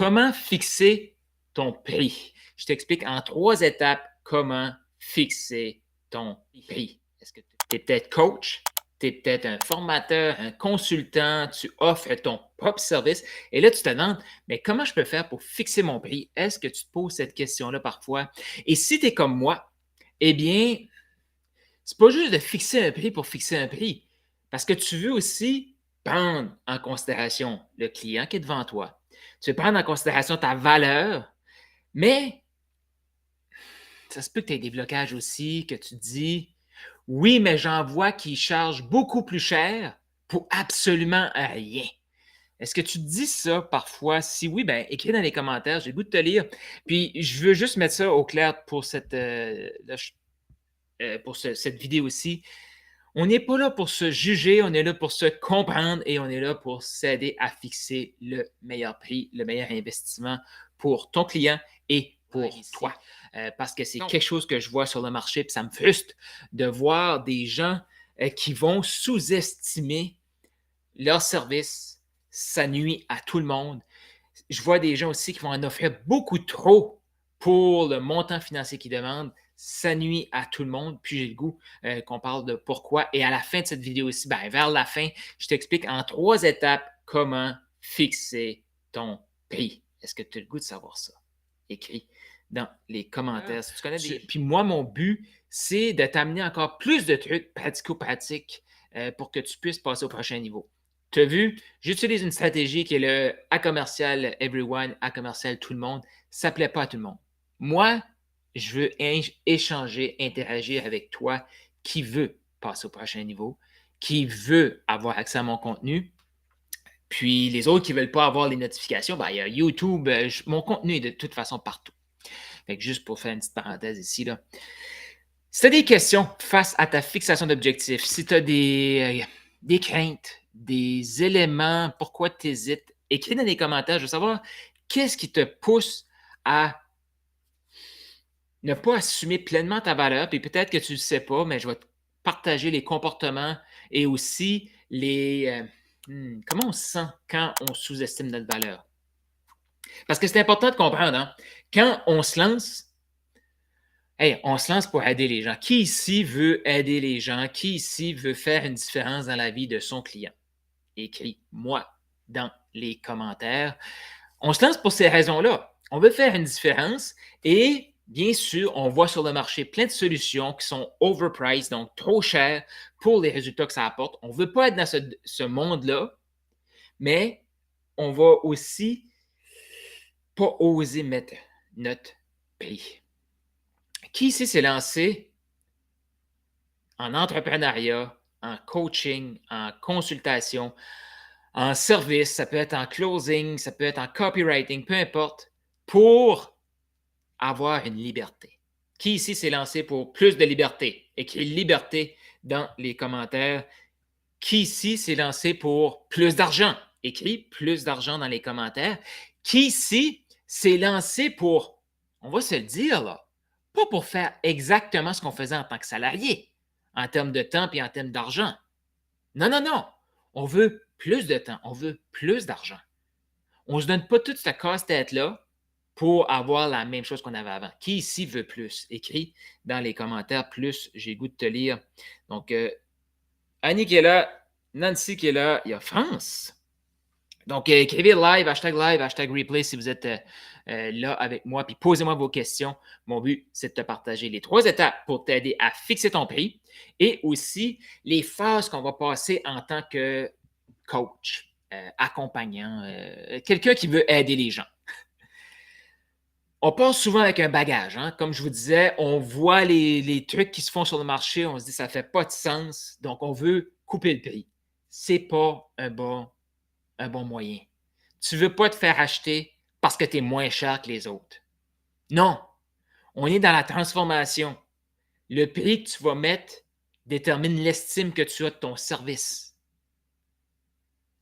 Comment fixer ton prix? Je t'explique en 3 étapes comment fixer ton prix. Est-ce que tu es peut-être coach, tu es peut-être un formateur, un consultant, tu offres ton propre service et là, tu te demandes, mais comment je peux faire pour fixer mon prix? Est-ce que tu te poses cette question-là parfois? Et si tu es comme moi, eh bien, c'est pas juste de fixer un prix pour fixer un prix, parce que tu veux aussi prendre en considération le client qui est devant toi. Tu veux prendre en considération ta valeur, mais ça se peut que tu aies des blocages aussi, que tu te dis oui, mais j'en vois qui chargent beaucoup plus cher pour absolument rien. Est-ce que tu te dis ça parfois? Si oui, ben écris dans les commentaires, j'ai le goût de te lire. Puis je veux juste mettre ça au clair pour cette vidéo aussi. On n'est pas là pour se juger, on est là pour se comprendre et on est là pour s'aider à fixer le meilleur prix, le meilleur investissement pour ton client et pour toi. Parce que c'est quelque chose que je vois sur le marché, puis ça me frustre de voir des gens qui vont sous-estimer leur service. Ça nuit à tout le monde. Je vois des gens aussi qui vont en offrir beaucoup trop pour le montant financier qu'ils demandent. Ça nuit à tout le monde. Puis j'ai le goût qu'on parle de pourquoi. Et à la fin de cette vidéo aussi, ben, vers la fin, je t'explique en 3 étapes comment fixer ton prix. Est-ce que tu as le goût de savoir ça? Écris dans les commentaires. Si tu connais Puis moi, mon but, c'est de t'amener encore plus de trucs pratico-pratiques pour que tu puisses passer au prochain niveau. Tu as vu, j'utilise une stratégie qui est le à commercial everyone, à commercial tout le monde. Ça ne plaît pas à tout le monde. Moi, je veux échanger, interagir avec toi qui veut passer au prochain niveau, qui veut avoir accès à mon contenu. Puis les autres qui ne veulent pas avoir les notifications, ben, il y a YouTube, mon contenu est de toute façon partout. Fait que juste pour faire une petite parenthèse ici, là. Si tu as des questions face à ta fixation d'objectifs, si tu as des craintes, des éléments, pourquoi tu hésites, écris dans les commentaires. Je veux savoir qu'est-ce qui te pousse à ne pas assumer pleinement ta valeur. Puis peut-être que tu ne le sais pas, mais je vais te partager les comportements et aussi comment on se sent quand on sous-estime notre valeur. Parce que c'est important de comprendre, hein? Quand on se lance, hey, on se lance pour aider les gens. Qui ici veut aider les gens? Qui ici veut faire une différence dans la vie de son client? Écris-moi dans les commentaires. On se lance pour ces raisons-là. On veut faire une différence et bien sûr, on voit sur le marché plein de solutions qui sont overpriced, donc trop chères pour les résultats que ça apporte. On ne veut pas être dans ce monde-là, mais on va aussi pas oser mettre notre prix. Qui ici s'est lancé en entrepreneuriat, en coaching, en consultation, en service, ça peut être en closing, ça peut être en copywriting, peu importe, pour avoir une liberté? Qui ici s'est lancé pour plus de liberté? Écris liberté dans les commentaires. Qui ici s'est lancé pour plus d'argent? Écris plus d'argent dans les commentaires. Qui ici s'est lancé pour, on va se le dire là, pas pour faire exactement ce qu'on faisait en tant que salarié, en termes de temps et en termes d'argent. Non, non, non. On veut plus de temps, on veut plus d'argent. On ne se donne pas toute cette casse-tête-là pour avoir la même chose qu'on avait avant. Qui ici veut plus? Écris dans les commentaires plus, j'ai le goût de te lire. Donc, Annie qui est là, Nancy qui est là, il y a France. Donc, écrivez live, hashtag replay si vous êtes là avec moi, puis posez-moi vos questions. Mon but, c'est de te partager les 3 étapes pour t'aider à fixer ton prix et aussi les phases qu'on va passer en tant que coach, accompagnant, quelqu'un qui veut aider les gens. On passe souvent avec un bagage. Hein? Comme je vous disais, on voit les trucs qui se font sur le marché, on se dit ça ne fait pas de sens, donc on veut couper le prix. Ce n'est pas un bon moyen. Tu ne veux pas te faire acheter parce que tu es moins cher que les autres. Non, on est dans la transformation. Le prix que tu vas mettre détermine l'estime que tu as de ton service.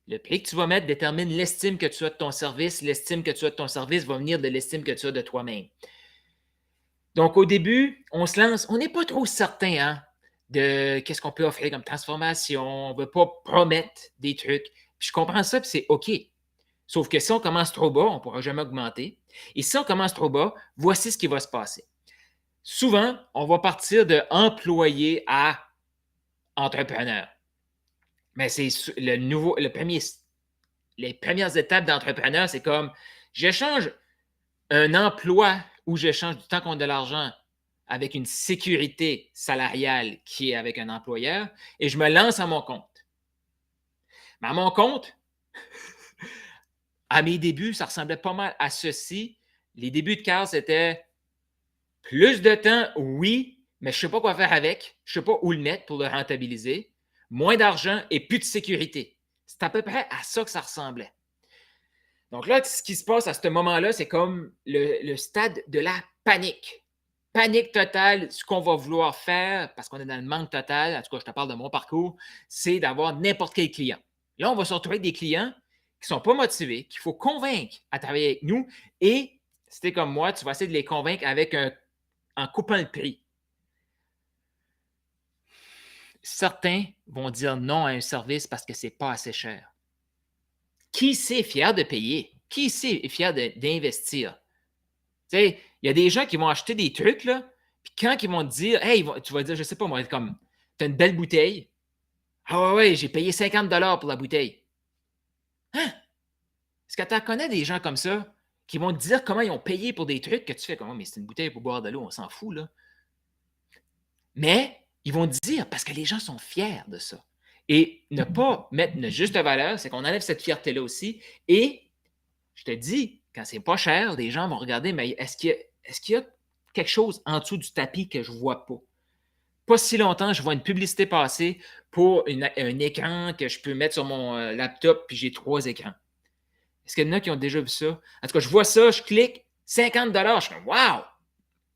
Le prix que tu vas mettre détermine l'estime que tu as de ton service. L'estime que tu as de ton service va venir de l'estime que tu as de toi-même. Donc, au début, on se lance, on n'est pas trop certain hein, de qu'est-ce qu'on peut offrir comme transformation. On ne veut pas promettre des trucs. Puis je comprends ça, puis c'est OK. Sauf que si on commence trop bas, on ne pourra jamais augmenter. Et si on commence trop bas, voici ce qui va se passer. Souvent, on va partir de employé à entrepreneur. Mais c'est les premières étapes d'entrepreneur, c'est comme j'échange un emploi où j'échange du temps contre de l'argent avec une sécurité salariale qui est avec un employeur et je me lance à mon compte. Mais à mon compte, à mes débuts, ça ressemblait pas mal à ceci. Les débuts de Carl, c'était plus de temps, oui, mais je ne sais pas quoi faire avec. Je ne sais pas où le mettre pour le rentabiliser. Moins d'argent et plus de sécurité. C'est à peu près à ça que ça ressemblait. Donc là, ce qui se passe à ce moment-là, c'est comme le stade de la panique. Panique totale, ce qu'on va vouloir faire, parce qu'on est dans le manque total, en tout cas, je te parle de mon parcours, c'est d'avoir n'importe quel client. Là, on va se retrouver avec des clients qui ne sont pas motivés, qu'il faut convaincre à travailler avec nous. Et si tu es comme moi, tu vas essayer de les convaincre en coupant le prix. Certains vont dire non à un service parce que ce n'est pas assez cher. Qui c'est fier de payer? Qui c'est fier d'investir? Tu sais, il y a des gens qui vont acheter des trucs, là, puis quand ils vont te dire, hey, tu vas dire, je sais pas, moi, comme, tu as une belle bouteille. Ah ouais, j'ai payé 50 pour la bouteille. Hein? Est-ce que tu en connais des gens comme ça qui vont te dire comment ils ont payé pour des trucs que tu fais comme, mais c'est une bouteille pour boire de l'eau, on s'en fout, là. Mais ils vont te dire parce que les gens sont fiers de ça. Et ne pas mettre une juste valeur, c'est qu'on enlève cette fierté-là aussi. Et je te dis, quand c'est pas cher, les gens vont regarder, mais est-ce qu'il y a quelque chose en dessous du tapis que je ne vois pas? Pas si longtemps, je vois une publicité passer pour un écran que je peux mettre sur mon laptop, puis j'ai 3 écrans. Est-ce qu'il y en a qui ont déjà vu ça? En tout cas, je vois ça, je clique, 50 je suis comme, wow,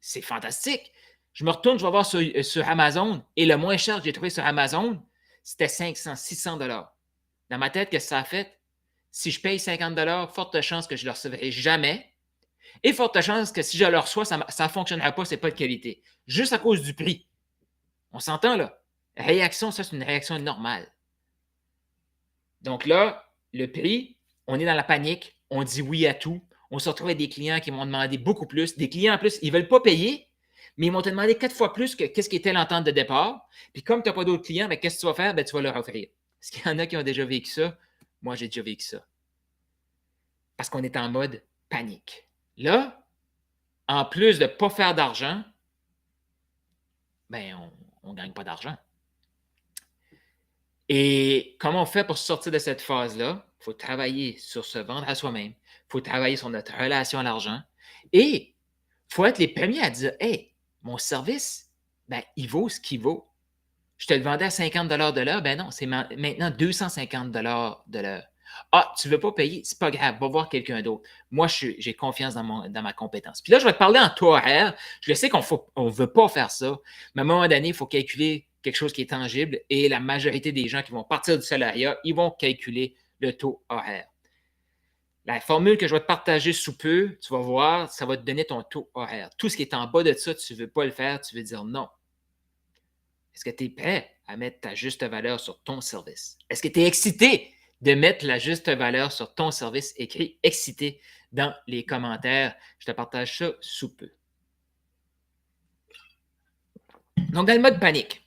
c'est fantastique. Je me retourne, je vais voir sur Amazon, et le moins cher que j'ai trouvé sur Amazon, c'était 500, 600 Dans ma tête, qu'est-ce que ça a fait? Si je paye 50 forte chance que je ne le recevrai jamais. Et forte chance que si je le reçois, ça ne fonctionnera pas, ce n'est pas de qualité. Juste à cause du prix. On s'entend là? Réaction, ça, c'est une réaction normale. Donc là, le prix, on est dans la panique, on dit oui à tout. On se retrouve avec des clients qui vont demander beaucoup plus. Des clients en plus, ils ne veulent pas payer, mais ils vont te demander 4 fois plus que qu'est-ce qui était l'entente de départ. Puis comme tu n'as pas d'autres clients, ben, qu'est-ce que tu vas faire? Ben, tu vas leur offrir. Est-ce qu'il y en a qui ont déjà vécu ça? Moi, j'ai déjà vécu ça. Parce qu'on est en mode panique. Là, en plus de ne pas faire d'argent, ben, on ne gagne pas d'argent. Et comment on fait pour sortir de cette phase-là? Il faut travailler sur se vendre à soi-même. Il faut travailler sur notre relation à l'argent. Et il faut être les premiers à dire, hey, mon service, ben, il vaut ce qu'il vaut. Je te le vendais à 50 de l'heure. Ben non, c'est maintenant 250 de l'heure. Ah, tu ne veux pas payer? C'est pas grave, va voir quelqu'un d'autre. Moi, j'ai confiance dans ma compétence. Puis là, je vais te parler en taux horaire. Je sais qu'on ne veut pas faire ça, mais à un moment donné, il faut calculer quelque chose qui est tangible et la majorité des gens qui vont partir du salariat, ils vont calculer le taux horaire. La formule que je vais te partager sous peu, tu vas voir, ça va te donner ton taux horaire. Tout ce qui est en bas de ça, tu ne veux pas le faire, tu veux dire non. Est-ce que tu es prêt à mettre ta juste valeur sur ton service? Est-ce que tu es excité de mettre la juste valeur sur ton service? Écris excité dans les commentaires. Je te partage ça sous peu. Donc, dans le mode panique,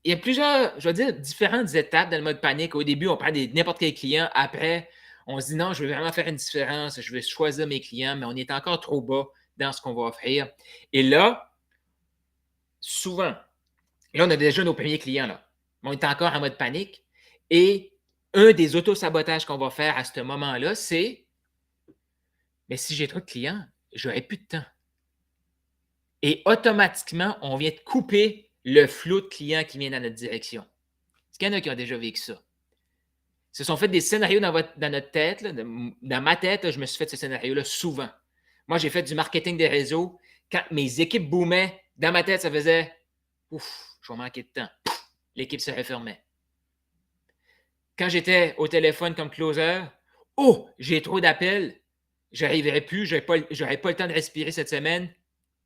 il y a plusieurs, je vais dire, différentes étapes dans le mode panique. Au début, on prend n'importe quel client. Après, on se dit non, je veux vraiment faire une différence. Je veux choisir mes clients, mais on est encore trop bas dans ce qu'on va offrir. Et là, souvent, là, on a déjà nos premiers clients, là. On est encore en mode panique. Et un des auto-sabotages qu'on va faire à ce moment-là, c'est mais si j'ai trop de clients, j'aurai plus de temps. Et automatiquement, on vient de couper le flot de clients qui viennent dans notre direction. Est-ce qu'il y en a qui ont déjà vécu ça? Ils se sont fait des scénarios dans notre tête. Là, dans ma tête, là, je me suis fait ce scénario-là souvent. Moi, j'ai fait du marketing des réseaux. Quand mes équipes boomaient, dans ma tête, ça faisait ouf, je vais manquer de temps. L'équipe se refermait. Quand j'étais au téléphone comme closer, oh, j'ai trop d'appels, je n'arriverai plus, je n'aurai pas le temps de respirer cette semaine.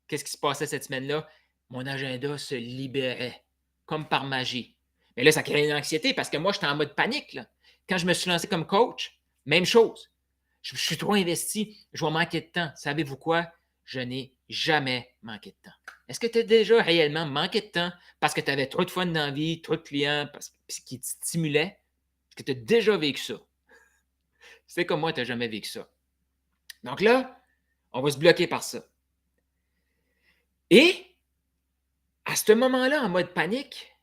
Qu'est-ce qui se passait cette semaine-là? Mon agenda se libérait, comme par magie. Mais là, ça crée une anxiété parce que moi, j'étais en mode panique. Là. Quand je me suis lancé comme coach, même chose. Je suis trop investi, je vais manquer de temps. Savez-vous quoi? Je n'ai jamais manqué de temps. Est-ce que tu as déjà réellement manqué de temps parce que tu avais trop de fun dans la vie, trop de clients qui te stimulaient? Est-ce que tu as déjà vécu ça? C'est comme moi, tu n'as jamais vécu ça. Donc là, on va se bloquer par ça. Et à ce moment-là, en mode panique,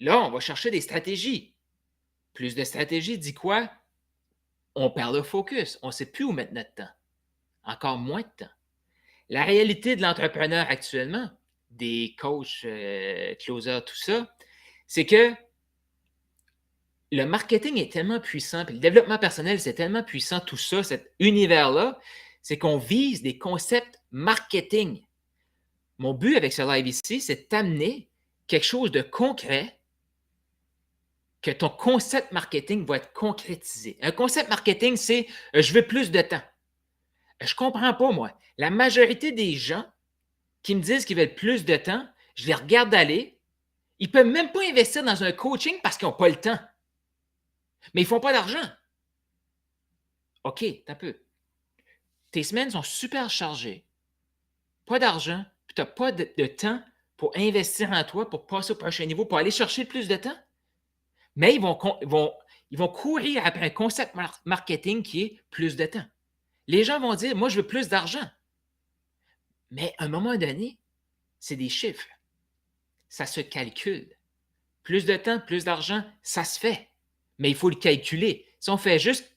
là, on va chercher des stratégies. Plus de stratégies dit quoi? On perd le focus. On ne sait plus où mettre notre temps. Encore moins de temps. La réalité de l'entrepreneur actuellement, des coachs, closers, tout ça, c'est que le marketing est tellement puissant, puis le développement personnel, c'est tellement puissant, tout ça, cet univers-là, c'est qu'on vise des concepts marketing. Mon but avec ce live ici, c'est d'amener quelque chose de concret, que ton concept marketing va être concrétisé. Un concept marketing, c'est je veux plus de temps. Je ne comprends pas, moi. La majorité des gens qui me disent qu'ils veulent plus de temps, je les regarde aller. Ils ne peuvent même pas investir dans un coaching parce qu'ils n'ont pas le temps. Mais ils ne font pas d'argent. OK, t'as peu. Tes semaines sont super chargées. Pas d'argent, puis tu n'as pas de temps pour investir en toi, pour passer au prochain niveau, pour aller chercher plus de temps. Mais ils vont courir après un concept marketing qui est plus de temps. Les gens vont dire, moi, je veux plus d'argent. Mais à un moment donné, c'est des chiffres. Ça se calcule. Plus de temps, plus d'argent, ça se fait. Mais il faut le calculer. Si on fait juste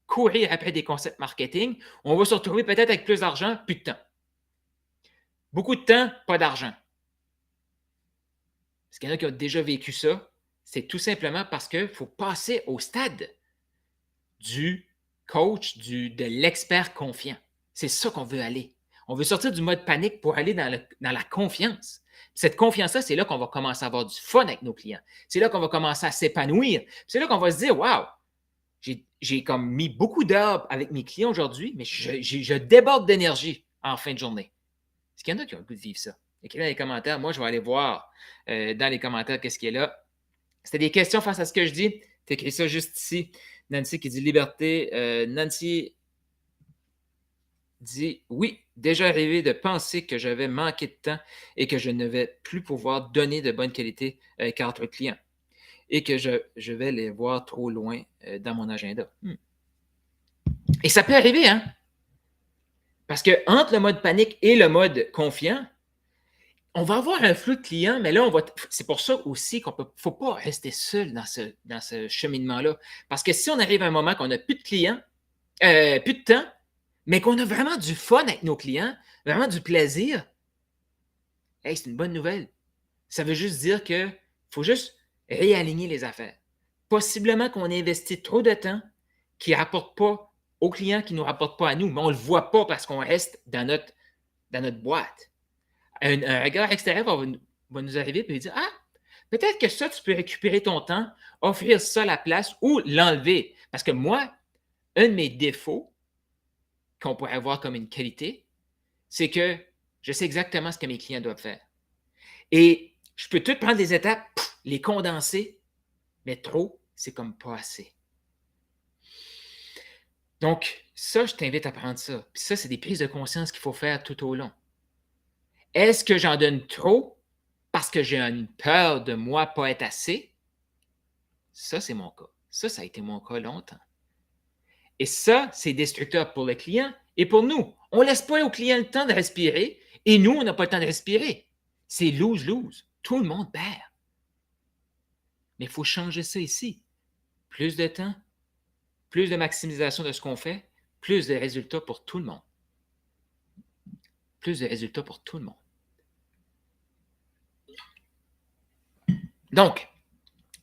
courir après des concepts marketing, on va se retrouver peut-être avec plus d'argent, plus de temps. Beaucoup de temps, pas d'argent. Est-ce qu'il y en a qui ont déjà vécu ça? C'est tout simplement parce qu'il faut passer au stade du coach, de l'expert confiant. C'est ça qu'on veut aller. On veut sortir du mode panique pour aller dans la confiance. Cette confiance-là, c'est là qu'on va commencer à avoir du fun avec nos clients. C'est là qu'on va commencer à s'épanouir. C'est là qu'on va se dire, wow, j'ai comme mis beaucoup d'heures avec mes clients aujourd'hui, mais je déborde d'énergie en fin de journée. Est-ce qu'il y en a qui ont le goût de vivre ça? Écrivez dans les commentaires. Moi, je vais aller voir dans les commentaires qu'est-ce qui est là. C'était des questions face à ce que je dis. Tu écris ça juste ici. Nancy qui dit liberté. Nancy dit oui, déjà arrivé de penser que j'avais manqué de temps et que je ne vais plus pouvoir donner de bonne qualité avec d'autres clients et que je vais les voir trop loin dans mon agenda. Et ça peut arriver, hein? Parce que entre le mode panique et le mode confiant, on va avoir un flux de clients, mais là, c'est pour ça aussi qu'il ne faut pas rester seul dans ce cheminement-là. Parce que si on arrive à un moment qu'on n'a plus de clients, plus de temps, mais qu'on a vraiment du fun avec nos clients, vraiment du plaisir, hey, c'est une bonne nouvelle. Ça veut juste dire qu'il faut juste réaligner les affaires. Possiblement qu'on investit trop de temps qui ne rapporte pas aux clients, qui ne nous rapporte pas à nous, mais on ne le voit pas parce qu'on reste dans notre boîte. Un regard extérieur va nous arriver et dire ah, peut-être que ça, tu peux récupérer ton temps, offrir ça à la place ou l'enlever. Parce que moi, un de mes défauts qu'on pourrait avoir comme une qualité, c'est que je sais exactement ce que mes clients doivent faire. Et je peux tout prendre des étapes, les condenser, mais trop, c'est comme pas assez. Donc, ça, je t'invite à prendre ça. Puis ça, c'est des prises de conscience qu'il faut faire tout au long. Est-ce que j'en donne trop parce que j'ai une peur de moi pas être assez? Ça, c'est mon cas. Ça a été mon cas longtemps. Et ça, c'est destructeur pour le client et pour nous. On ne laisse pas au client le temps de respirer et nous, on n'a pas le temps de respirer. C'est lose-lose. Tout le monde perd. Mais il faut changer ça ici. Plus de temps, plus de maximisation de ce qu'on fait, plus de résultats pour tout le monde. Plus de résultats pour tout le monde. Donc,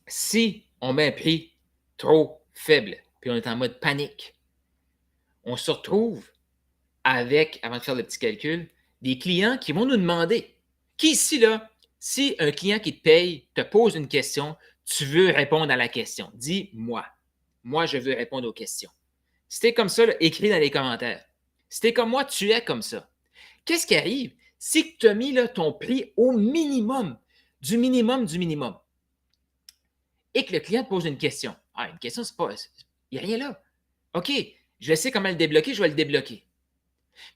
si on met un prix trop faible, puis on est en mode panique, on se retrouve avec, avant de faire le petit calcul, des clients qui vont nous demander, qui ici, là, si un client qui te paye te pose une question, tu veux répondre à la question, dis-moi. Moi, je veux répondre aux questions. Si tu es comme ça, là, écris dans les commentaires. Si tu es comme moi, tu es comme ça. Qu'est-ce qui arrive? Si tu as mis là, ton prix au minimum, du minimum, et que le client te pose une question. Ah, une question, c'est pas. Il n'y a rien là. OK, Je sais comment le débloquer, je vais le débloquer.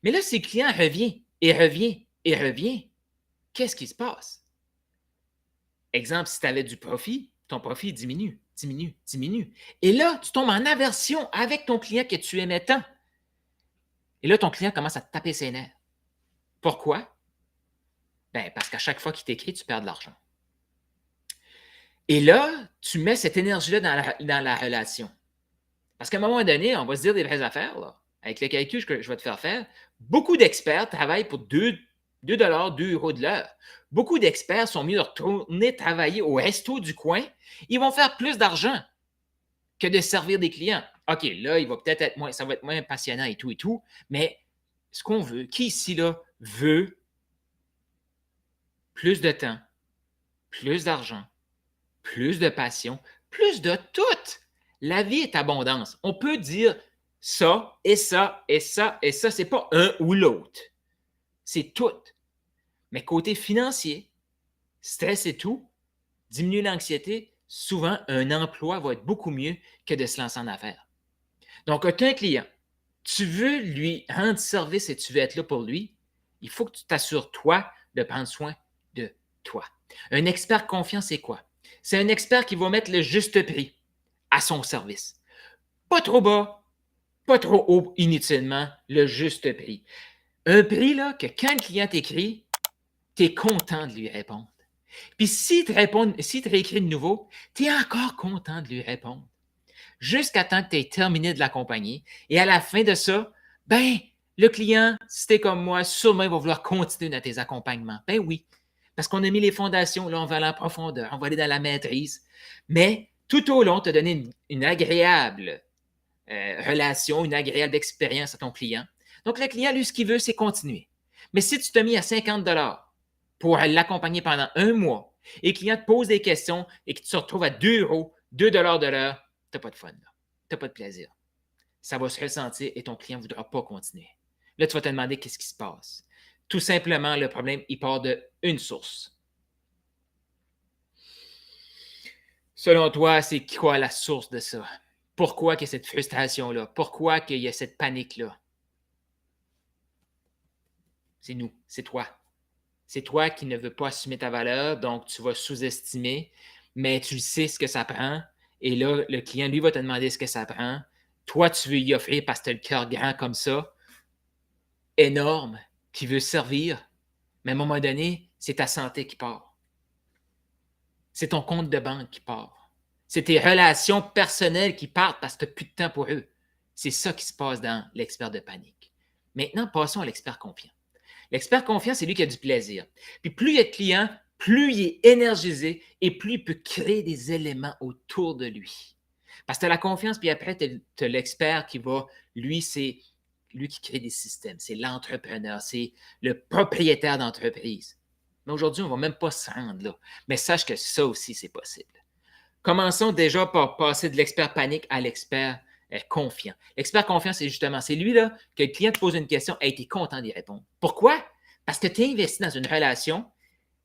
Mais là, si le client revient et revient et revient, qu'est-ce qui se passe? Exemple, si tu avais du profit, ton profit diminue, diminue, diminue. Et là, tu tombes en aversion avec ton client que tu aimais tant. Et là, ton client commence à te taper ses nerfs. Pourquoi? Ben, parce qu'à chaque fois qu'il t'écrit, tu perds de l'argent. Et là, tu mets cette énergie-là dans la relation. Parce qu'à un moment donné, on va se dire des vraies affaires, là. Avec le calcul que je vais te faire faire, beaucoup d'experts travaillent pour 2 2 euros de l'heure. Beaucoup d'experts sont mieux de retourner travailler au resto du coin. Ils vont faire plus d'argent que de servir des clients. OK, là, il va peut-être être moins, ça va être moins passionnant et tout, mais ce qu'on veut, qui ici, là, veut plus de temps, plus d'argent, plus de passion, plus de tout. La vie est abondance. On peut dire ça et ça et ça et ça. C'est pas un ou l'autre. C'est tout. Mais côté financier, stress et tout, diminuer l'anxiété, souvent un emploi va être beaucoup mieux que de se lancer en affaires. Donc, tu as un client, tu veux lui rendre service et tu veux être là pour lui, il faut que tu t'assures, toi, de prendre soin de toi. Un expert confiant, c'est quoi? C'est un expert qui va mettre le juste prix à son service. Pas trop bas, pas trop haut inutilement, le juste prix. Un prix là, que quand le client t'écrit, tu es content de lui répondre. Puis s'il te réécrit de nouveau, tu es encore content de lui répondre. Jusqu'à temps que tu aies terminé de l'accompagner. Et à la fin de ça, ben, le client, si tu es comme moi, sûrement il va vouloir continuer dans tes accompagnements. Ben oui, parce qu'on a mis les fondations, là, on va aller en profondeur, on va aller dans la maîtrise. Mais tout au long, tu as donné une agréable relation, une agréable expérience à ton client. Donc, le client, lui, ce qu'il veut, c'est continuer. Mais si tu t'as mis à 50 pour l'accompagner pendant un mois et le client te pose des questions et que tu te retrouves à 2 euros, 2 de l'heure, tu n'as pas de fun, tu n'as pas de plaisir. Ça va se ressentir et ton client ne voudra pas continuer. Là, tu vas te demander qu'est-ce qui se passe. Tout simplement, le problème, il part d'une source. Selon toi, c'est quoi la source de ça? Pourquoi qu'il y a cette frustration-là? Pourquoi qu'il y a cette panique-là? C'est nous, c'est toi. C'est toi qui ne veux pas assumer ta valeur, donc tu vas sous-estimer, mais tu sais ce que ça prend. Et là, le client, lui, va te demander ce que ça prend. Toi, tu veux y offrir parce que tu as le cœur grand comme ça, énorme, qui veut servir. Mais à un moment donné, c'est ta santé qui part. C'est ton compte de banque qui part. C'est tes relations personnelles qui partent parce que tu n'as plus de temps pour eux. C'est ça qui se passe dans l'expert de panique. Maintenant, passons à l'expert confiant. L'expert confiant, c'est lui qui a du plaisir. Puis plus il y a de clients, plus il est énergisé et plus il peut créer des éléments autour de lui. Parce que tu as la confiance, puis après, tu as l'expert qui va, lui, c'est lui qui crée des systèmes. C'est l'entrepreneur, c'est le propriétaire d'entreprise. Mais aujourd'hui, on ne va même pas se rendre là. Mais sache que ça aussi, c'est possible. Commençons déjà par passer de l'expert panique à l'expert confiant. L'expert confiant, c'est justement, c'est lui là, que le client te pose une question et tu es content d'y répondre. Pourquoi? Parce que tu es investi dans une relation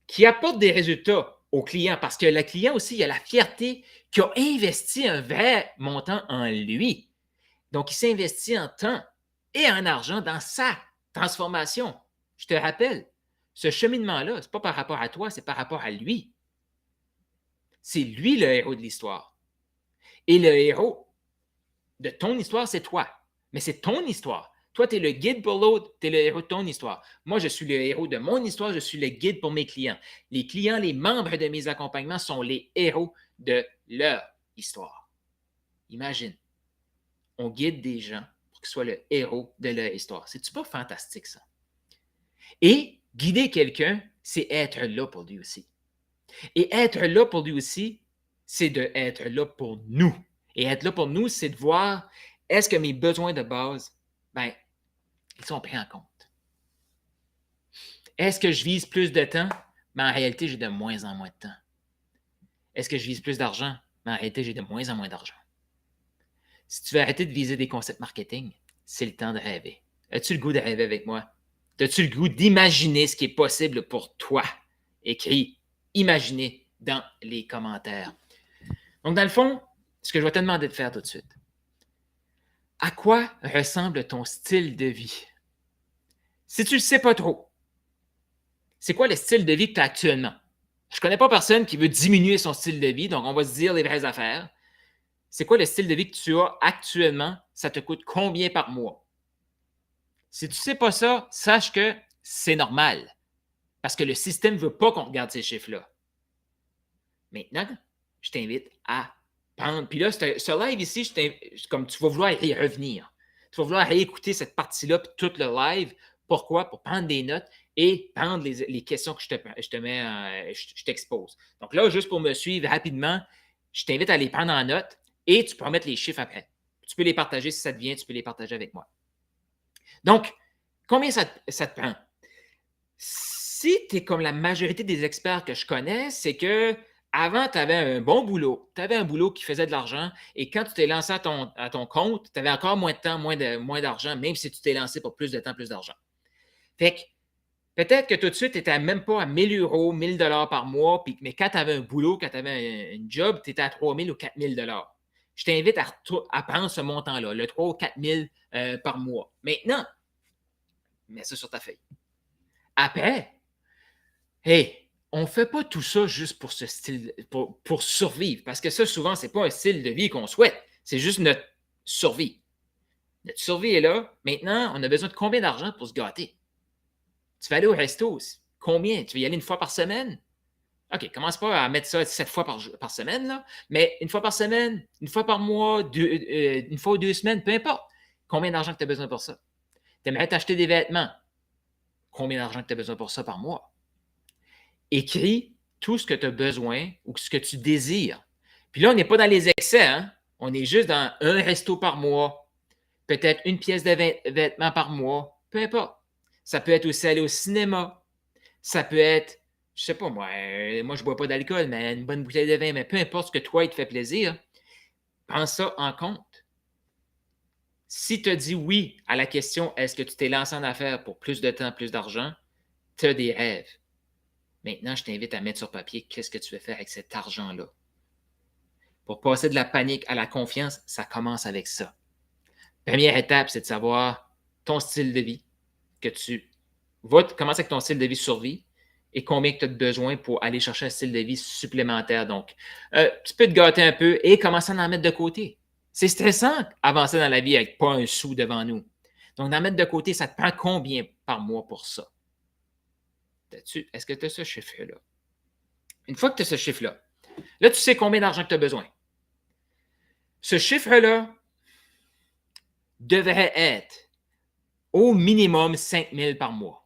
qui apporte des résultats au client. Parce que le client aussi, il a la fierté qu'il a investi un vrai montant en lui. Donc, il s'est investi en temps et en argent dans sa transformation. Je te rappelle, ce cheminement-là, ce n'est pas par rapport à toi, c'est par rapport à lui. C'est lui le héros de l'histoire. Et le héros de ton histoire, c'est toi. Mais c'est ton histoire. Toi, tu es le guide pour l'autre, tu es le héros de ton histoire. Moi, je suis le héros de mon histoire, je suis le guide pour mes clients. Les clients, les membres de mes accompagnements sont les héros de leur histoire. Imagine, on guide des gens pour qu'ils soient le héros de leur histoire. C'est-tu pas fantastique, ça? Et guider quelqu'un, c'est être là pour lui aussi. Et être là pour lui aussi, c'est d'être là pour nous. Et être là pour nous, c'est de voir, est-ce que mes besoins de base, ben, ils sont pris en compte. Est-ce que je vise plus de temps? Mais en réalité, j'ai de moins en moins de temps. Est-ce que je vise plus d'argent? Mais en réalité, j'ai de moins en moins d'argent. Si tu veux arrêter de viser des concepts marketing, c'est le temps de rêver. As-tu le goût de rêver avec moi? As-tu le goût d'imaginer ce qui est possible pour toi? Écris imaginez dans les commentaires. Donc, dans le fond, ce que je vais te demander de faire tout de suite, À quoi ressemble ton style de vie? Si tu ne le sais pas trop, c'est quoi le style de vie que tu as actuellement? Je ne connais pas personne qui veut diminuer son style de vie, donc on va se dire les vraies affaires. C'est quoi le style de vie que tu as actuellement? Ça te coûte combien par mois? Si tu ne sais pas ça, sache que c'est normal parce que le système ne veut pas qu'on regarde ces chiffres-là. Maintenant, je t'invite à prendre. Puis là, ce live ici, comme tu vas vouloir y revenir. Tu vas vouloir réécouter cette partie-là, puis tout le live. Pourquoi? Pour prendre des notes et prendre les questions que je te mets, je t'expose. Donc là, juste pour me suivre rapidement, je t'invite à les prendre en note et tu peux remettre les chiffres après. Tu peux les partager si ça te vient, tu peux les partager avec moi. Donc, combien ça te prend? Si tu es comme la majorité des experts que je connais, c'est que avant, tu avais un bon boulot. Tu avais un boulot qui faisait de l'argent et quand tu t'es lancé à ton compte, tu avais encore moins de temps, moins d'argent, même si tu t'es lancé pour plus de temps, plus d'argent. Fait que peut-être que tout de suite, tu n'étais même pas à 1000 euros, 1000 dollars par mois, mais quand tu avais un boulot, quand tu avais un job, tu étais à 3000 ou 4000 dollars. Je t'invite à prendre ce montant-là, le 3 ou 4000 par mois. Maintenant, mets ça sur ta feuille. Après, hey, on ne fait pas tout ça juste pour ce style, pour survivre, parce que ça, souvent, ce n'est pas un style de vie qu'on souhaite. C'est juste notre survie. Notre survie est là. Maintenant, on a besoin de combien d'argent pour se gâter? Tu vas aller au resto. Combien? Tu vas y aller une fois par semaine? OK, commence pas à mettre ça 7 fois par semaine, là, mais une fois par semaine, une fois par mois, une fois ou 2 semaines, peu importe. Combien d'argent que tu as besoin pour ça? Tu aimerais t'acheter des vêtements. Combien d'argent que tu as besoin pour ça par mois? Écris tout ce que tu as besoin ou ce que tu désires. Puis là, on n'est pas dans les excès, hein? On est juste dans un resto par mois, peut-être une pièce de vêtements par mois, peu importe. Ça peut être aussi aller au cinéma. Ça peut être, je sais pas moi, moi je ne bois pas d'alcool, mais une bonne bouteille de vin, mais peu importe ce que toi, il te fait plaisir, prends ça en compte. Si tu as dit oui à la question est-ce que tu t'es lancé en affaires pour plus de temps, plus d'argent, tu as des rêves. Maintenant, je t'invite à mettre sur papier qu'est-ce que tu veux faire avec cet argent-là. Pour passer de la panique à la confiance, ça commence avec ça. Première étape, c'est de savoir ton style de vie, que tu vas commencer avec ton style de vie survie et combien tu as besoin pour aller chercher un style de vie supplémentaire. Donc, tu peux te gâter un peu et commencer à en mettre de côté. C'est stressant avancer dans la vie avec pas un sou devant nous. Donc, d'en mettre de côté, ça te prend combien par mois pour ça? Est-ce que tu as ce chiffre-là? Une fois que tu as ce chiffre-là, là, tu sais combien d'argent tu as besoin. Ce chiffre-là devrait être au minimum 5 000 par mois.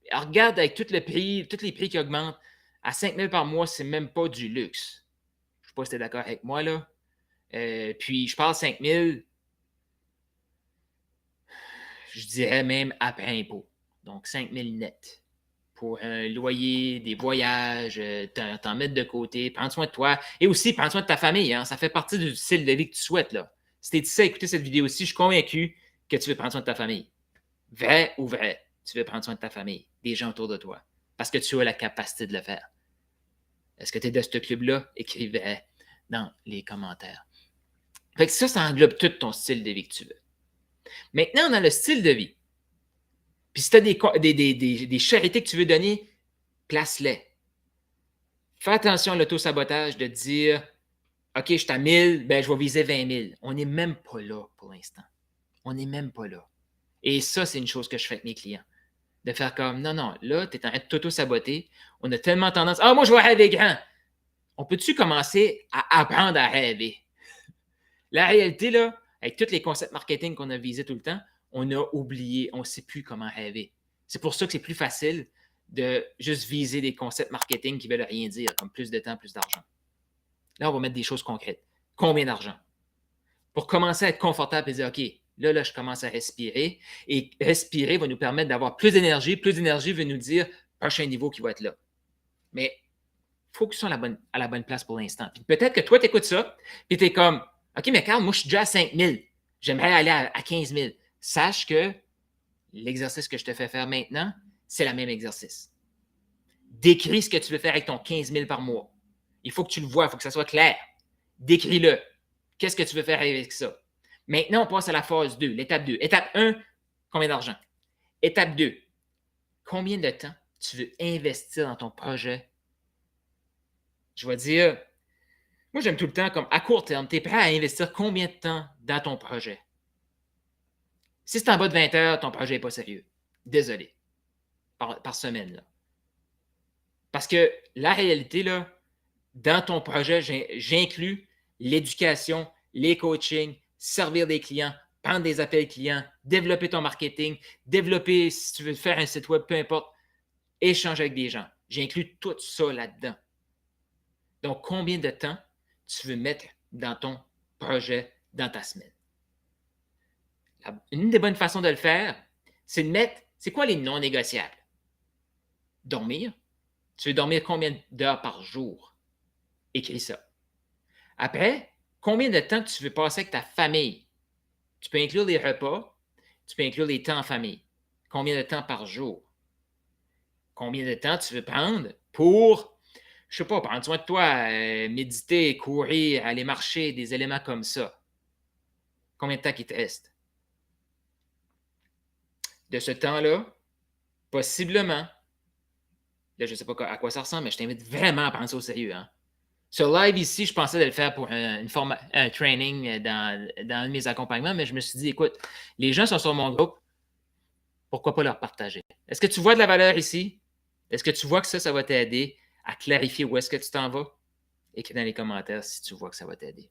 Alors, regarde avec tous les prix qui augmentent, à 5 000 par mois, c'est même pas du luxe. Je ne sais pas si tu es d'accord avec moi, là. Puis, je parle 5 000, je dirais même après impôt. Donc, 5 000 net. Pour un loyer, des voyages, t'en mettre de côté, prendre soin de toi et aussi prendre soin de ta famille. Hein, ça fait partie du style de vie que tu souhaites. Là. Si tu es ici à écouter cette vidéo-ci, je suis convaincu que tu veux prendre soin de ta famille. Vrai ou vrai, tu veux prendre soin de ta famille, des gens autour de toi, parce que tu as la capacité de le faire. Est-ce que tu es de ce club-là? Écrivez dans les commentaires. Fait que ça englobe tout ton style de vie que tu veux. Maintenant, dans le style de vie, puis si tu as des charités que tu veux donner, place-les. Fais attention à l'auto-sabotage de dire OK, je suis à 1000, ben, je vais viser 20 000. On n'est même pas là pour l'instant. On n'est même pas là. Et ça, c'est une chose que je fais avec mes clients. De faire comme non, non, là, tu es en train de t'auto-saboter. On a tellement tendance ah, moi, je vais rêver grand. On peut-tu commencer à apprendre à rêver? La réalité, là, avec tous les concepts marketing qu'on a visés tout le temps, on a oublié, on ne sait plus comment rêver. C'est pour ça que c'est plus facile de juste viser des concepts marketing qui ne veulent rien dire, comme plus de temps, plus d'argent. Là, on va mettre des choses concrètes. Combien d'argent? Pour commencer à être confortable et dire, OK, là, je commence à respirer. Et respirer va nous permettre d'avoir plus d'énergie. Plus d'énergie veut nous dire prochain niveau qui va être là. Mais il faut que tu sois à la bonne place pour l'instant. Puis peut-être que toi, tu écoutes ça, puis tu es comme, OK, mais Carl, moi, je suis déjà à 5 000. J'aimerais aller à 15 000. Sache que l'exercice que je te fais faire maintenant, c'est le même exercice. Décris ce que tu veux faire avec ton 15 000 par mois. Il faut que tu le vois, il faut que ça soit clair. Décris-le. Qu'est-ce que tu veux faire avec ça? Maintenant, on passe à la phase 2, l'étape 2. Étape 1, combien d'argent? Étape 2, combien de temps tu veux investir dans ton projet? Je vais dire, moi j'aime tout le temps comme à court terme, tu es prêt à investir combien de temps dans ton projet? Si c'est en bas de 20 heures, ton projet n'est pas sérieux. Désolé. Par semaine. Là. Parce que la réalité, là, dans ton projet, j'inclus l'éducation, les coachings, servir des clients, prendre des appels clients, développer ton marketing, développer, si tu veux faire un site web, peu importe, échanger avec des gens. J'inclus tout ça là-dedans. Donc, combien de temps tu veux mettre dans ton projet, dans ta semaine? Une des bonnes façons de le faire, c'est de mettre, c'est quoi les non négociables? Dormir. Tu veux dormir combien d'heures par jour? Écris ça. Après, combien de temps tu veux passer avec ta famille? Tu peux inclure les repas, tu peux inclure les temps en famille. Combien de temps par jour? Combien de temps tu veux prendre pour, je sais pas, prendre soin de toi, méditer, courir, aller marcher, des éléments comme ça? Combien de temps il te reste? De ce temps-là, possiblement, là, je ne sais pas à quoi ça ressemble, mais je t'invite vraiment à prendre ça au sérieux. Hein? Sur live ici, je pensais de le faire pour un training dans un de mes accompagnements, mais je me suis dit, écoute, les gens sont sur mon groupe, pourquoi pas leur partager? Est-ce que tu vois de la valeur ici? Est-ce que tu vois que ça va t'aider à clarifier où est-ce que tu t'en vas? Écris dans les commentaires si tu vois que ça va t'aider.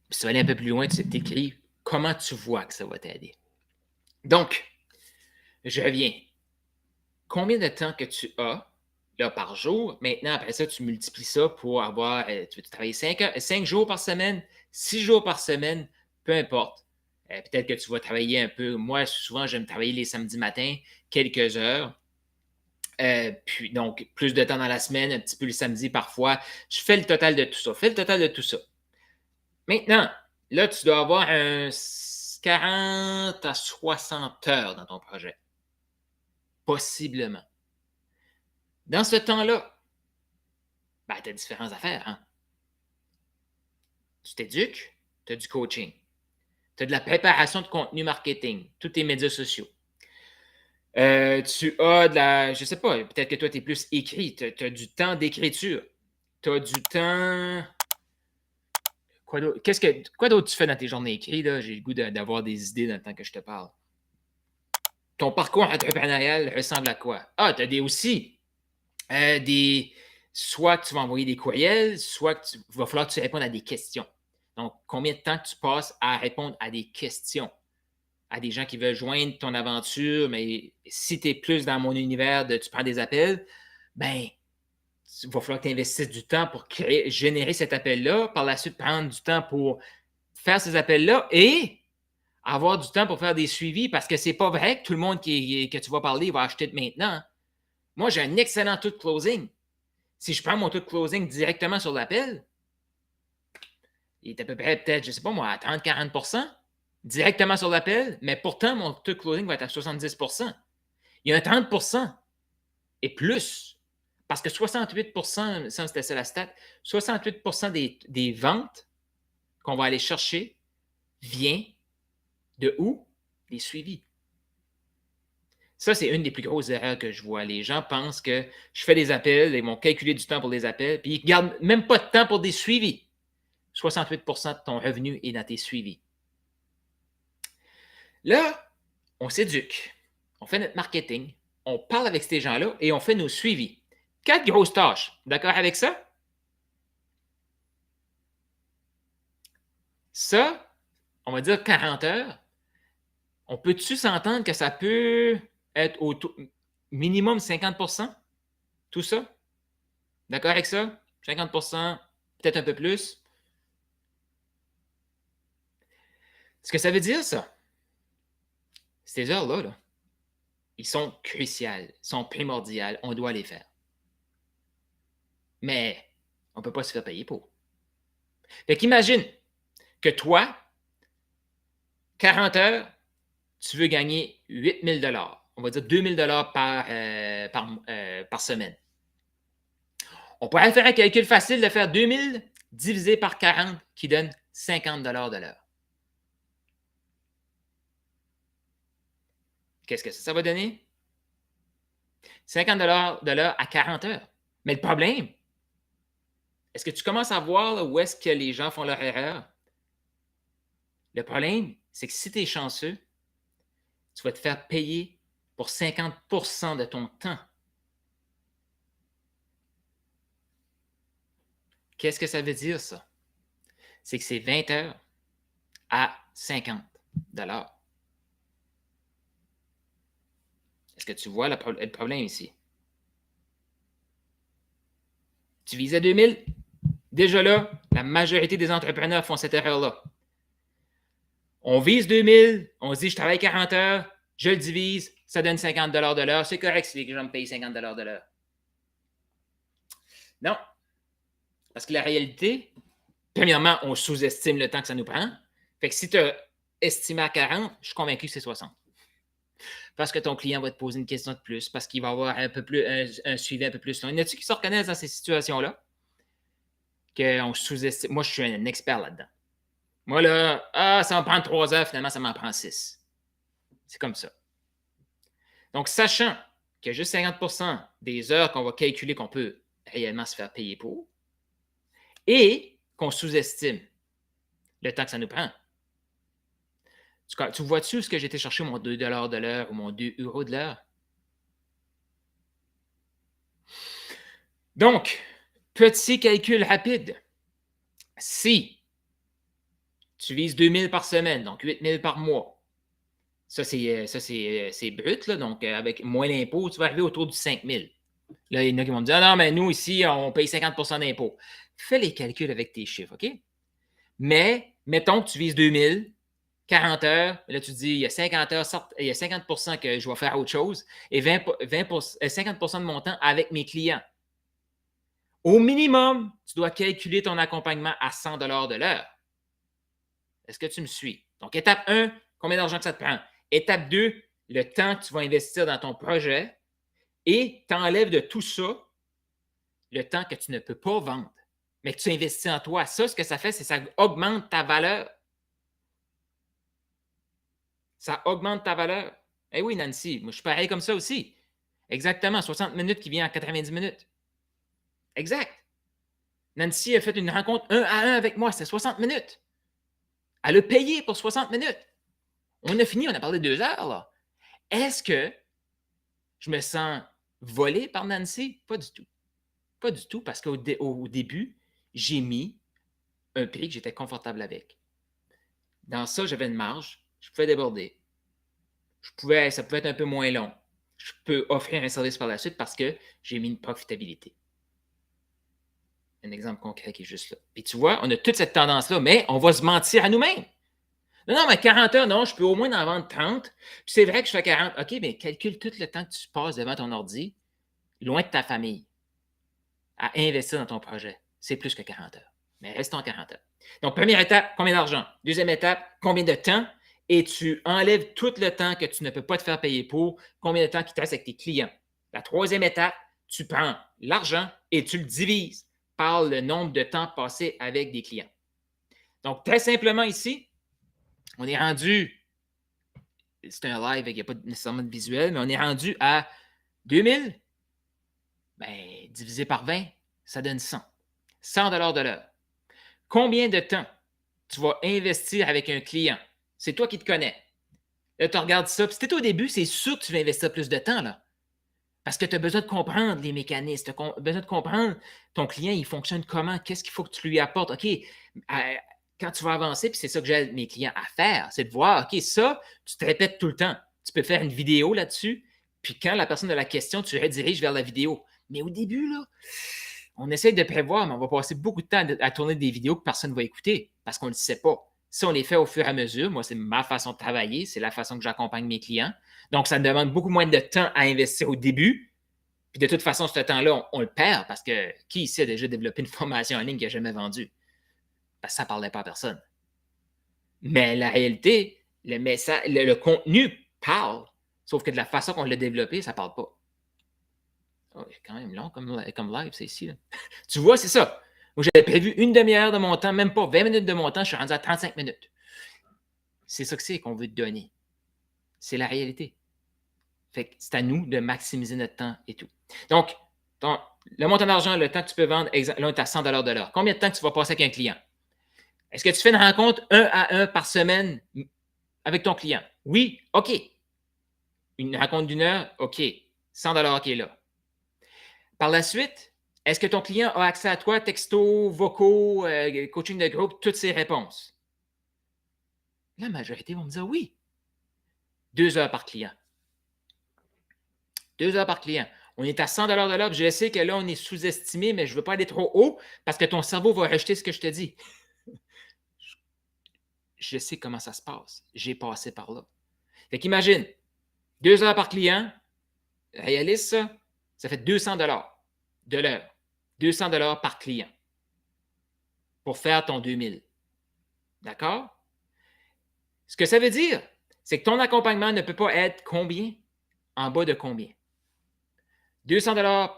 Puis si tu vas aller un peu plus loin, tu t'écris comment tu vois que ça va t'aider. Donc, je reviens. Combien de temps que tu as là, par jour? Maintenant, après ça, tu multiplies ça pour avoir, tu veux travailler 5 jours par semaine, 6 jours par semaine, peu importe. Peut-être que tu vas travailler un peu. Moi, souvent, j'aime travailler les samedis matins, quelques heures. Puis, donc, plus de temps dans la semaine, un petit peu le samedi parfois. Je fais le total de tout ça. Fais le total de tout ça. Maintenant, là, tu dois avoir 40 à 60 heures dans ton projet. Possiblement. Dans ce temps-là, ben, tu as différentes affaires. Hein? Tu t'éduques, tu as du coaching, tu as de la préparation de contenu marketing, tous tes médias sociaux. Tu as de la, je sais pas, peut-être que toi, tu es plus écrit, tu as du temps d'écriture, tu as du temps. Quoi d'autre? Quoi d'autre tu fais dans tes journées écrites? J'ai le goût d'avoir des idées dans le temps que je te parle. Ton parcours entrepreneurial ressemble à quoi? Ah, tu as aussi soit que tu vas envoyer des courriels, soit qu'il va falloir que tu répondes à des questions. Donc, combien de temps tu passes à répondre à des questions? À des gens qui veulent joindre ton aventure, mais si tu es plus dans mon univers tu prends des appels, ben, il va falloir que tu investisses du temps pour générer cet appel-là, par la suite prendre du temps pour faire ces appels-là et avoir du temps pour faire des suivis parce que c'est pas vrai que tout le monde que tu vas parler va acheter maintenant. Moi, j'ai un excellent taux de closing. Si je prends mon taux de closing directement sur l'appel, il est à peu près peut-être, je ne sais pas moi, à 30-40 directement sur l'appel, mais pourtant, mon taux de closing va être à 70 Il y a un 30 et plus. Parce que 68 ça c'était ça la stat, 68 des ventes qu'on va aller chercher vient de où? Des suivis. Ça, c'est une des plus grosses erreurs que je vois. Les gens pensent que je fais des appels, ils vont calculer du temps pour les appels, puis ils ne gardent même pas de temps pour des suivis. 68 de ton revenu est dans tes suivis. Là, on s'éduque, on fait notre marketing, on parle avec ces gens-là et on fait nos suivis. 4 grosses tâches. D'accord avec ça? Ça, on va dire 40 heures. On peut-tu s'entendre que ça peut être au minimum 50 tout ça? D'accord avec ça? 50 peut-être un peu plus. Ce que ça veut dire, ça, ces heures-là, là, ils sont cruciales, sont primordiales, on doit les faire. Mais on ne peut pas se faire payer pour. Fait qu'imagine que toi, 40 heures, tu veux gagner 8 000 on va dire 2 000 par semaine. On pourrait faire un calcul facile de faire 2 000 divisé par 40 qui donne 50 de l'heure. Qu'est-ce que ça va donner? 50 de l'heure à 40 heures. Mais le problème, est-ce que tu commences à voir là, où est-ce que les gens font leur erreur? Le problème, c'est que si tu es chanceux, tu vas te faire payer pour 50 de ton temps. Qu'est-ce que ça veut dire, ça? C'est que c'est 20 heures à 50 $. Est-ce que tu vois le problème ici? Tu vises à 2000. Déjà là, la majorité des entrepreneurs font cette erreur-là. On vise 2000, on se dit je travaille 40 heures, je le divise, ça donne 50 de l'heure. C'est correct si les gens me payent 50 de l'heure. Non. Parce que la réalité, premièrement, on sous-estime le temps que ça nous prend. Fait que si tu as estimé à 40, je suis convaincu que c'est 60. Parce que ton client va te poser une question de plus, parce qu'il va avoir un peu plus un suivi un peu plus long. Y en a-tu qui se reconnaissent dans ces situations-là? Qu'on sous-estime. Moi, je suis un expert là-dedans. Moi, là, ça va me prendre 3 heures, finalement, ça m'en prend 6. C'est comme ça. Donc, sachant qu'il y a juste 50 des heures qu'on va calculer qu'on peut réellement se faire payer pour et qu'on sous-estime le temps que ça nous prend. Tu vois-tu ce que j'ai été chercher mon 2 de l'heure ou mon 2 € de l'heure? Donc, petit calcul rapide. Si tu vises 2000 par semaine, donc 8000 par mois, ça c'est brut, là, donc avec moins d'impôts, tu vas arriver autour du 5000. Là, il y en a qui vont me dire, ah non, mais nous ici, on paye 50 d'impôts. Fais les calculs avec tes chiffres, OK? Mais, mettons que tu vises 2000, 40 heures, là, tu te dis, il y a 50 heures, il y a 50 que je vais faire autre chose et 50 de mon temps avec mes clients. Au minimum, tu dois calculer ton accompagnement à 100 de l'heure. Est-ce que tu me suis? Donc, étape 1, combien d'argent que ça te prend? Étape 2, le temps que tu vas investir dans ton projet et tu enlèves de tout ça le temps que tu ne peux pas vendre, mais que tu investis en toi. Ça, ce que ça fait, c'est que ça augmente ta valeur. Ça augmente ta valeur. Eh oui, Nancy, moi, je suis pareil comme ça aussi. Exactement, 60 minutes qui vient à 90 minutes. Exact. Nancy a fait une rencontre 1 à 1 avec moi, c'est 60 minutes. Elle a payé pour 60 minutes. On a fini, on a parlé 2 heures, là. Est-ce que je me sens volé par Nancy? Pas du tout. Pas du tout, parce qu'au début, j'ai mis un prix que j'étais confortable avec. Dans ça, j'avais une marge, je pouvais déborder. Ça pouvait être un peu moins long. Je peux offrir un service par la suite parce que j'ai mis une profitabilité. Un exemple concret qui est juste là. Puis tu vois, on a toute cette tendance-là, mais on va se mentir à nous-mêmes. Non, mais 40 heures, non, je peux au moins en vendre 30. Puis c'est vrai que je fais 40. OK, mais calcule tout le temps que tu passes devant ton ordi, loin de ta famille, à investir dans ton projet. C'est plus que 40 heures. Mais restons 40 heures. Donc, première étape, combien d'argent? Deuxième étape, combien de temps? Et tu enlèves tout le temps que tu ne peux pas te faire payer pour, combien de temps qui te reste avec tes clients. La troisième étape, tu prends l'argent et tu le divises par le nombre de temps passé avec des clients. Donc, très simplement ici, on est rendu, c'est un live, il n'y a pas nécessairement de visuel, mais on est rendu à 2000, ben, divisé par 20, ça donne 100. 100 de l'heure. Combien de temps tu vas investir avec un client? C'est toi qui te connais. Là, tu regardes ça. Puis si tu es au début, c'est sûr que tu vas investir plus de temps, là. Parce que tu as besoin de comprendre les mécanismes, tu as besoin de comprendre ton client, il fonctionne comment, qu'est-ce qu'il faut que tu lui apportes. OK, quand tu vas avancer, puis c'est ça que j'aide mes clients à faire, c'est de voir, OK, ça, tu te répètes tout le temps. Tu peux faire une vidéo là-dessus, puis quand la personne a la question, tu rediriges vers la vidéo. Mais au début, là, on essaie de prévoir, mais on va passer beaucoup de temps à tourner des vidéos que personne ne va écouter parce qu'on ne le sait pas. Si on les fait au fur et à mesure, moi, c'est ma façon de travailler, c'est la façon que j'accompagne mes clients. Donc, ça demande beaucoup moins de temps à investir au début. Puis de toute façon, ce temps-là, on le perd parce que qui ici a déjà développé une formation en ligne qu'il n'a jamais vendue? Parce que ça ne parlait pas à personne. Mais la réalité, le message, le contenu parle, sauf que de la façon qu'on l'a développé, ça ne parle pas. Oh, c'est quand même long comme live, c'est ici. Là. Tu vois, c'est ça. Moi, j'avais prévu une demi-heure de mon temps, même pas 20 minutes de mon temps, je suis rendu à 35 minutes. C'est ça que c'est qu'on veut te donner. C'est la réalité. Fait que c'est à nous de maximiser notre temps et tout. Donc, le montant d'argent, le temps que tu peux vendre, là, on est à 100 de l'heure. Combien de temps que tu vas passer avec un client? Est-ce que tu fais une rencontre 1 à 1 par semaine avec ton client? Oui, OK. Une rencontre d'1 heure, OK. 100 OK là. Par la suite, est-ce que ton client a accès à toi, texto, vocaux, coaching de groupe, toutes ces réponses? La majorité vont me dire oui. 2 heures par client. 2 heures par client. On est à 100 de l'heure. Je sais que là, on est sous-estimé, mais je ne veux pas aller trop haut parce que ton cerveau va rejeter ce que je te dis. Je sais comment ça se passe. J'ai passé par là. Fait qu'imagine, 2 heures par client, réalise ça, ça fait 200 de l'heure. 200 par client pour faire ton 2000. D'accord? Ce que ça veut dire, c'est que ton accompagnement ne peut pas être combien? En bas de combien? 200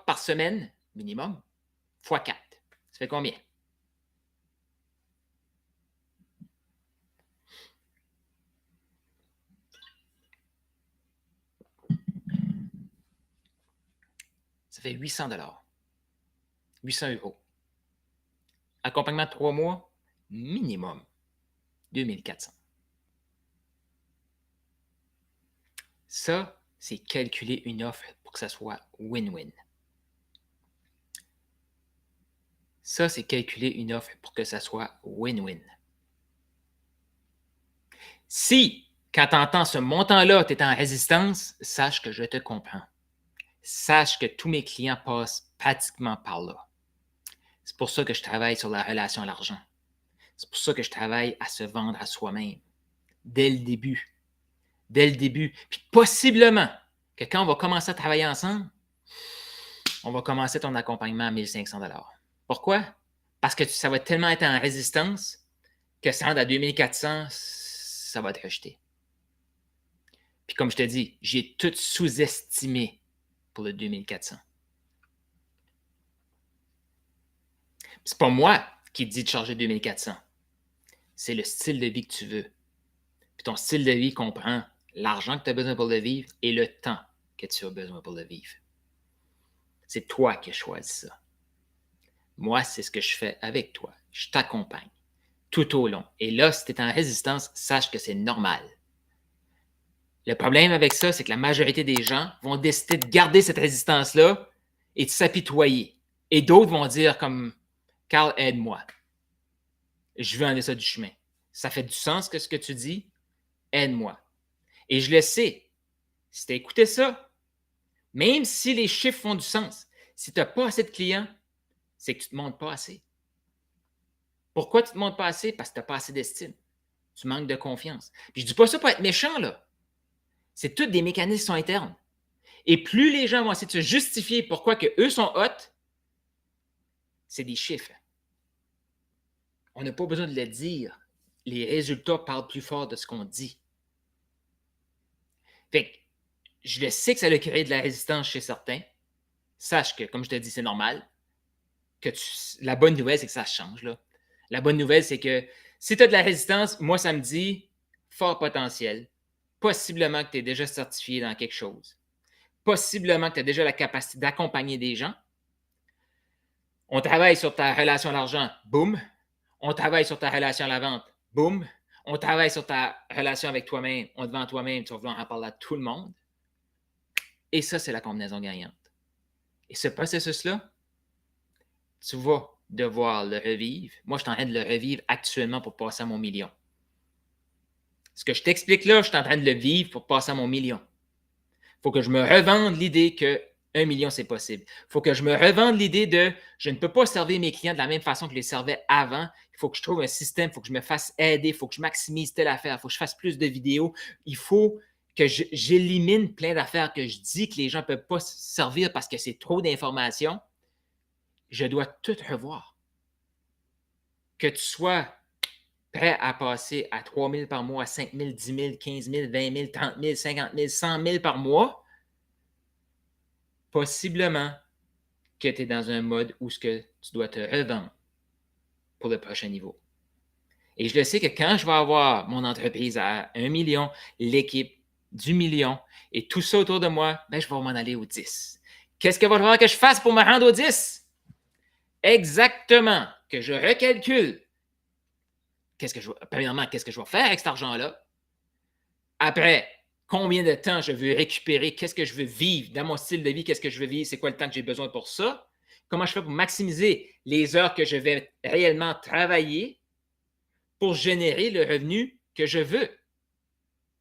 par semaine, minimum, fois 4. Ça fait combien? Ça fait 800 800 euros. Accompagnement de 3 mois, minimum 2400. Ça, c'est calculer une offre pour que ça soit win-win. Ça, c'est calculer une offre pour que ça soit win-win. Si, quand tu entends ce montant-là, tu es en résistance, sache que je te comprends. Sache que tous mes clients passent pratiquement par là. C'est pour ça que je travaille sur la relation à l'argent. C'est pour ça que je travaille à se vendre à soi-même. Dès le début. Dès le début. Puis possiblement que quand on va commencer à travailler ensemble, on va commencer ton accompagnement à 1500 $. Pourquoi? Parce que ça va tellement être en résistance que ça rentre à 2400, ça va te rejeter. Puis comme je te dis, j'ai tout sous-estimé pour le 2400. C'est pas moi qui te dis de charger 2400. C'est le style de vie que tu veux. Puis ton style de vie comprend l'argent que tu as besoin pour le vivre et le temps que tu as besoin pour le vivre. C'est toi qui as choisi ça. Moi, c'est ce que je fais avec toi. Je t'accompagne tout au long. Et là, si tu es en résistance, sache que c'est normal. Le problème avec ça, c'est que la majorité des gens vont décider de garder cette résistance-là et de s'apitoyer. Et d'autres vont dire comme « Carl, aide-moi. Je veux en ça du chemin. Ça fait du sens que ce que tu dis? Aide-moi. » Et je le sais. Si tu as écouté ça, même si les chiffres font du sens, si tu n'as pas assez de clients, c'est que tu ne te montres pas assez. Pourquoi tu ne te montres pas assez? Parce que tu n'as pas assez d'estime. Tu manques de confiance. Puis je ne dis pas ça pour être méchant, là. C'est tous des mécanismes qui sont internes. Et plus les gens vont essayer de se justifier pourquoi que eux sont hot, c'est des chiffres. On n'a pas besoin de le dire. Les résultats parlent plus fort de ce qu'on dit. Fait que je le sais que ça a créé de la résistance chez certains. Sache que, comme je te dis, c'est normal. La bonne nouvelle, c'est que ça change. Là. La bonne nouvelle, c'est que si tu as de la résistance, moi, ça me dit fort potentiel. Possiblement que tu es déjà certifié dans quelque chose. Possiblement que tu as déjà la capacité d'accompagner des gens. On travaille sur ta relation à l'argent, boum. On travaille sur ta relation à la vente, boum. On travaille sur ta relation avec toi-même, on te vend toi-même, tu vas vouloir en parler à tout le monde. Et ça, c'est la combinaison gagnante. Et ce processus-là, tu vas devoir le revivre. Moi, je suis en train de le revivre actuellement pour passer à mon million. Ce que je t'explique là, je suis en train de le vivre pour passer à mon million. Il faut que je me revende l'idée que 1 million, c'est possible. Il faut que je me revende l'idée de je ne peux pas servir mes clients de la même façon que je les servais avant. Il faut que je trouve un système, il faut que je me fasse aider, il faut que je maximise telle affaire, il faut que je fasse plus de vidéos. Il faut que j'élimine plein d'affaires que je dis que les gens ne peuvent pas servir parce que c'est trop d'informations. Je dois tout revoir. Que tu sois prêt à passer à 3 000 par mois, à 5 000, 10 000, 15 000, 20 000, 30 000, 50 000, 100 000 par mois, possiblement que tu es dans un mode où ce que tu dois te revendre. pour le prochain niveau. Et je le sais que quand je vais avoir mon entreprise à 1 million, l'équipe du million et tout ça autour de moi, ben, je vais m'en aller au 10. Qu'est-ce qu'il va falloir que je fasse pour me rendre au 10? Exactement, que je recalcule. Premièrement, qu'est-ce que je vais faire avec cet argent-là? Après, combien de temps je veux récupérer? Qu'est-ce que je veux vivre dans mon style de vie? Qu'est-ce que je veux vivre? C'est quoi le temps que j'ai besoin pour ça? Comment je fais pour maximiser les heures que je vais réellement travailler pour générer le revenu que je veux?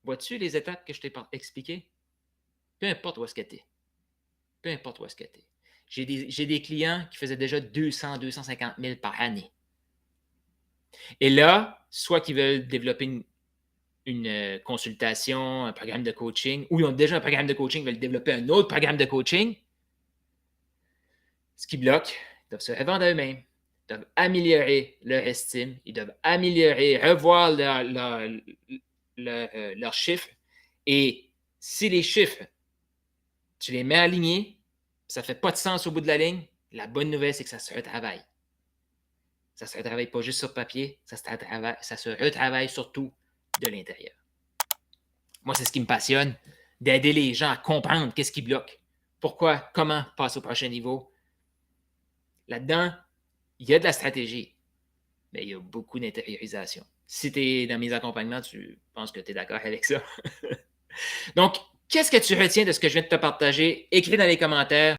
Vois-tu les étapes que je t'ai expliquées? Peu importe où est-ce que tu es. Peu importe où est-ce que tu es. J'ai des clients qui faisaient déjà 200, 250 000 par année. Et là, soit qu'ils veulent développer une consultation, un programme de coaching, ou ils ont déjà un programme de coaching, ils veulent développer un autre programme de coaching, ce qui bloque, ils doivent se revendre à eux-mêmes, ils doivent améliorer leur estime, ils doivent améliorer, revoir leurs chiffres. Et si les chiffres, tu les mets alignés, ça ne fait pas de sens au bout de la ligne, la bonne nouvelle, c'est que ça se retravaille. Ça se retravaille pas juste sur papier, ça se retravaille surtout de l'intérieur. Moi, c'est ce qui me passionne, d'aider les gens à comprendre qu'est-ce qui bloque, pourquoi, comment passer au prochain niveau. Là-dedans, il y a de la stratégie, mais il y a beaucoup d'intériorisation. Si tu es dans mes accompagnements, tu penses que tu es d'accord avec ça. Donc, qu'est-ce que tu retiens de ce que je viens de te partager? Écris dans les commentaires.